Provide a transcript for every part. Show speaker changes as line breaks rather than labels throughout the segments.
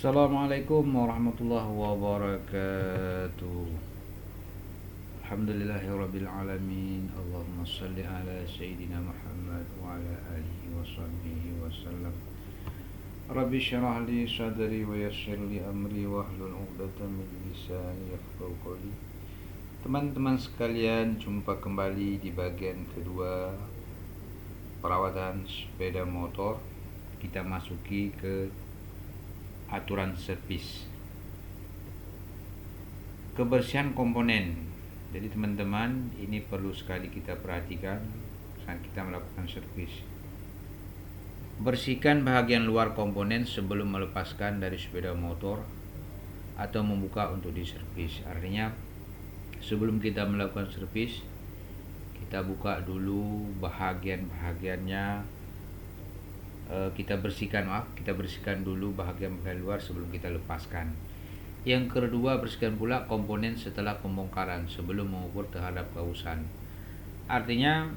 Assalamualaikum warahmatullahi wabarakatuh. Alhamdulillahirabbil alamin. Allahumma shalli ala sayyidina Muhammad wa ala alihi wa sahbihi wasallam. Rabbi syrah li sadri wa yassir li amri wahlul 'uqdatam min lisani yafqahu qawli. Teman-teman sekalian, jumpa kembali di bagian kedua perawatan sepeda motor. Kita masuki ke aturan servis. Kebersihan komponen. Jadi teman-teman, ini perlu sekali kita perhatikan saat kita melakukan servis. Bersihkan bahagian luar komponen sebelum melepaskan dari sepeda motor atau membuka untuk diservis. Artinya sebelum kita melakukan servis, kita buka dulu bahagian-bahagiannya. Kita bersihkan dulu bahagian luar sebelum kita lepaskan. Yang kedua, bersihkan pula komponen setelah pembongkaran sebelum mengukur terhadap kausan. Artinya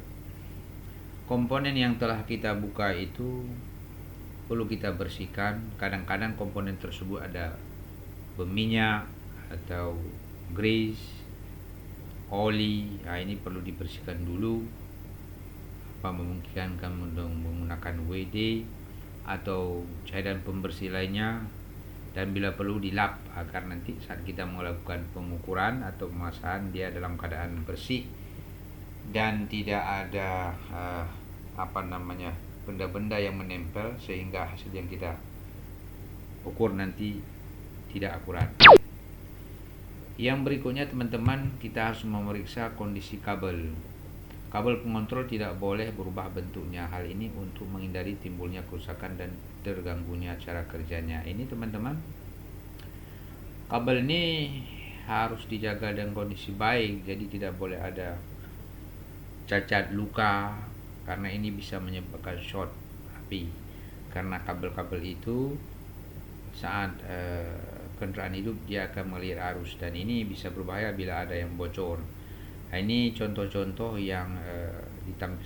komponen yang telah kita buka itu perlu kita bersihkan. Kadang-kadang komponen tersebut ada berminyak atau grease, oli. Ini perlu dibersihkan dulu. Memungkinkan menggunakan WD atau cairan pembersih lainnya, dan bila perlu dilap agar nanti saat kita melakukan pengukuran atau pemasangan dia dalam keadaan bersih dan tidak ada benda-benda yang menempel sehingga hasil yang kita ukur nanti tidak akurat. Yang berikutnya teman-teman, kita harus memeriksa kondisi kabel. Kabel pengontrol tidak boleh berubah bentuknya. Hal ini untuk menghindari timbulnya kerusakan dan terganggunya cara kerjanya. Ini teman-teman, kabel ini harus dijaga dengan kondisi baik. Jadi tidak boleh ada cacat, luka, karena ini bisa menyebabkan short api. Karena kabel-kabel itu saat kendaraan hidup dia akan mengalir arus, dan ini bisa berbahaya bila ada yang bocor. Ini contoh-contoh yang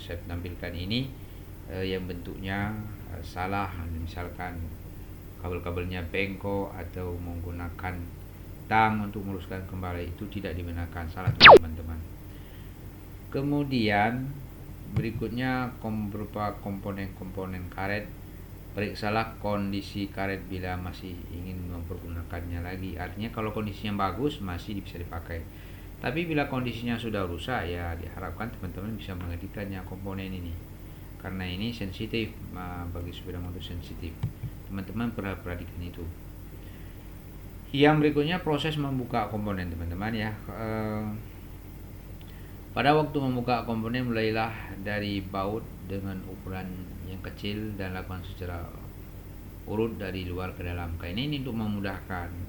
saya tampilkan ini yang bentuknya salah, misalkan kabel-kabelnya bengkok atau menggunakan tang untuk meluruskan kembali, itu tidak dibenarkan, salah teman-teman. Kemudian berikutnya berupa komponen-komponen karet. Periksalah kondisi karet bila masih ingin mempergunakannya lagi. Artinya kalau kondisinya bagus masih bisa dipakai. Tapi bila kondisinya sudah rusak, ya diharapkan teman-teman bisa menghentikannya komponen ini, karena ini sensitif, bagi sepeda motor sensitif. Teman-teman perhatikan itu. Yang berikutnya proses membuka komponen teman-teman ya. Pada waktu membuka komponen, mulailah dari baut dengan ukuran yang kecil dan lakukan secara urut dari luar ke dalam. Ini untuk memudahkan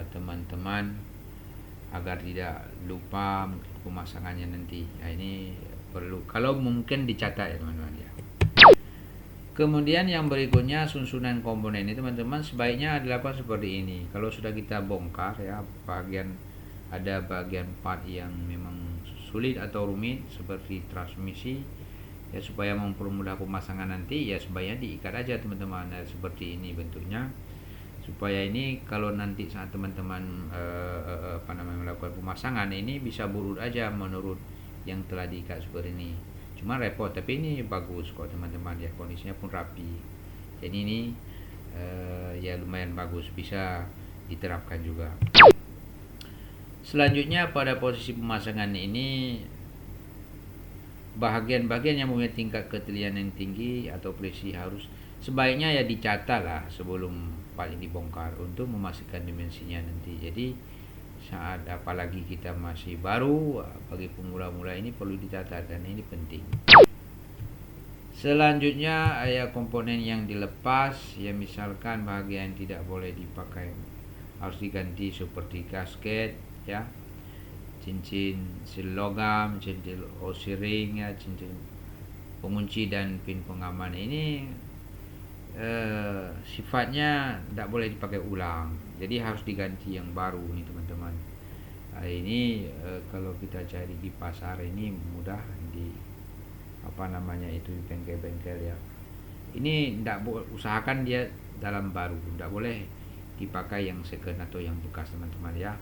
teman-teman agar tidak lupa pemasangannya nanti. Ini perlu, kalau mungkin dicatat ya teman-teman ya. Kemudian yang berikutnya, susunan komponen ini teman-teman sebaiknya dilakukan seperti ini. Kalau sudah kita bongkar ya, ada bagian part yang memang sulit atau rumit seperti transmisi ya, supaya mempermudah pemasangan nanti ya sebaiknya diikat aja teman-teman. Seperti ini bentuknya, supaya ini kalau nanti saat teman-teman melakukan pemasangan, ini bisa berurut aja menurut yang telah diikat seperti ini. Cuma repot, tapi ini bagus kok teman-teman ya, kondisinya pun rapi. Jadi ini ya lumayan bagus, bisa diterapkan juga. Selanjutnya pada posisi pemasangan ini, bahagian-bahagian yang mempunyai tingkat ketelitian yang tinggi atau presisi harus sebaiknya ya dicatat lah sebelum paling dibongkar untuk memastikan dimensinya nanti. Jadi saat apalagi kita masih baru, bagi pemula-mula ini perlu dicatat dan ini penting. Selanjutnya ya komponen yang dilepas ya, misalkan bahagian yang tidak boleh dipakai harus diganti seperti gasket ya, cincin sil logam, cincin O-ring ya, cincin pengunci dan pin pengaman. Ini sifatnya tidak boleh dipakai ulang, jadi harus diganti yang baru nih teman-teman. Ini kalau kita cari di pasar ini mudah di di bengkel-bengkel ya. Ini tidak usahakan dia dalam baru, tidak boleh dipakai yang second atau yang bekas teman-teman ya.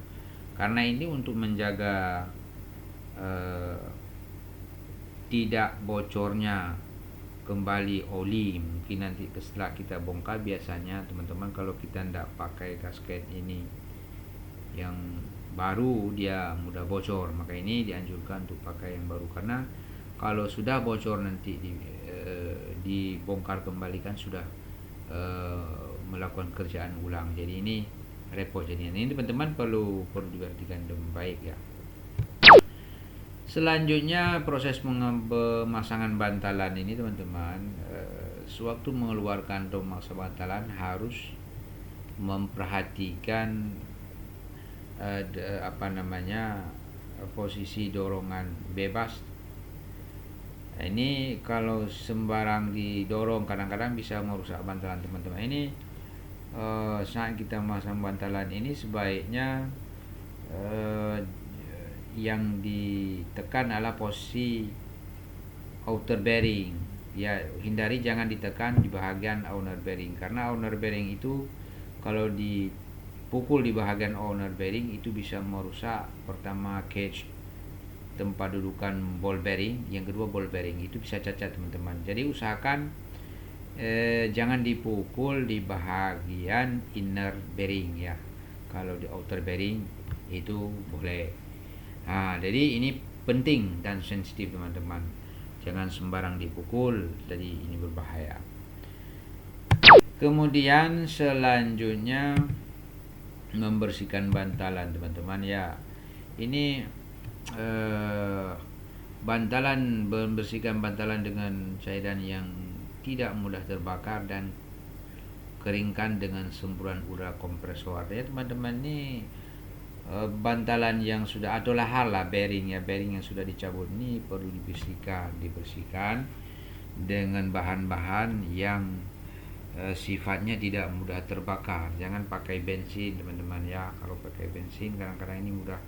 Karena ini untuk menjaga tidak bocornya kembali oli. Mungkin nanti setelah kita bongkar, biasanya teman-teman kalau kita tidak pakai gasket ini yang baru, dia mudah bocor. Maka ini dianjurkan untuk pakai yang baru, karena kalau sudah bocor nanti dibongkar kembali kan sudah melakukan kerjaan ulang. Jadi ini repot jadinya. Ini teman-teman perlu diperhatikan dengan baik ya. Selanjutnya proses pemasangan bantalan ini teman-teman, sewaktu mengeluarkan atau memasang bantalan harus memperhatikan posisi dorongan bebas. Ini kalau sembarang didorong kadang-kadang bisa merusak bantalan teman-teman. Ini saat kita memasang bantalan ini sebaiknya yang ditekan adalah posisi outer bearing ya. Hindari jangan ditekan di bahagian outer bearing, karena outer bearing itu kalau dipukul di bahagian outer bearing itu bisa merusak pertama cage, tempat dudukan ball bearing, yang kedua ball bearing itu bisa cacat teman-teman. Jadi usahakan jangan dipukul di bahagian inner bearing ya. Kalau di outer bearing itu boleh. Jadi ini penting dan sensitif teman-teman. Jangan sembarang dipukul, jadi ini berbahaya. Kemudian selanjutnya membersihkan bantalan teman-teman ya. Ini membersihkan bantalan dengan cairan yang tidak mudah terbakar dan keringkan dengan semburan udara kompresor ya teman-teman. Ini bantalan yang sudah atau lahar lah bearing yang sudah dicabut ini perlu dibersihkan dengan bahan-bahan yang sifatnya tidak mudah terbakar. Jangan pakai bensin teman-teman ya. Kalau pakai bensin kadang-kadang ini mudah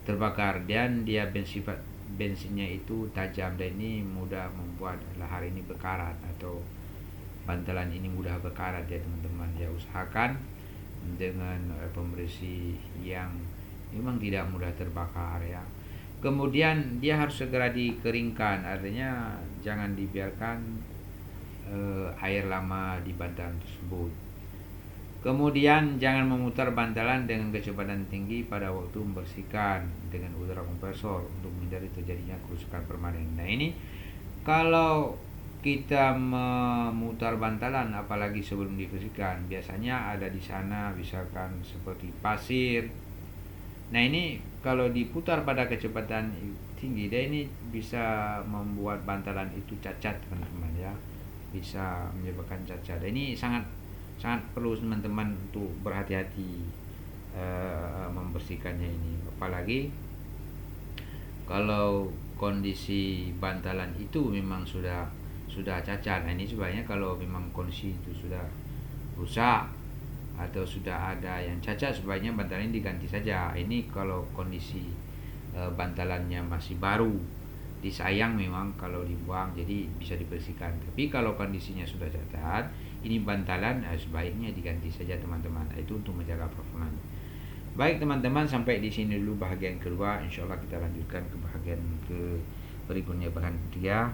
terbakar, dan dia bensinnya itu tajam dan ini mudah membuat lahar ini berkarat atau bantalan ini mudah berkarat ya teman-teman ya. Usahakan dengan pembersih yang memang tidak mudah terbakar ya. Kemudian dia harus segera dikeringkan, artinya jangan dibiarkan air lama di bantalan tersebut. Kemudian jangan memutar bantalan dengan kecepatan tinggi pada waktu membersihkan dengan udara kompresor untuk menghindari terjadinya kerusakan permanen. Nah ini kalau kita memutar bantalan apalagi sebelum dibersihkan, biasanya ada di sana misalkan seperti pasir. Nah ini kalau diputar pada kecepatan tinggi, dia ini bisa membuat bantalan itu cacat teman-teman ya, bisa menyebabkan cacat. Ini sangat perlu teman-teman untuk berhati-hati membersihkannya ini, apalagi kalau kondisi bantalan itu memang sudah cacat. Nah ini sebaiknya kalau memang kondisi itu sudah rusak atau sudah ada yang cacat, sebaiknya bantalan ini diganti saja. Ini kalau kondisi bantalannya masih baru, disayang memang kalau dibuang, jadi bisa dibersihkan. Tapi kalau kondisinya sudah cacat, ini bantalan sebaiknya diganti saja teman-teman. Itu untuk menjaga performa. Baik teman-teman, sampai di sini dulu bahagian kedua. Insya Allah kita lanjutkan ke bahagian berikutnya, bahagian ketiga.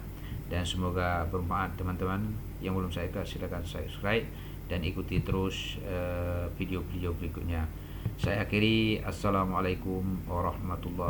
Dan semoga bermanfaat teman-teman. Yang belum subscribe silakan subscribe dan ikuti terus video-video berikutnya. Saya akhiri, assalamualaikum warahmatullahi wabarakatuh.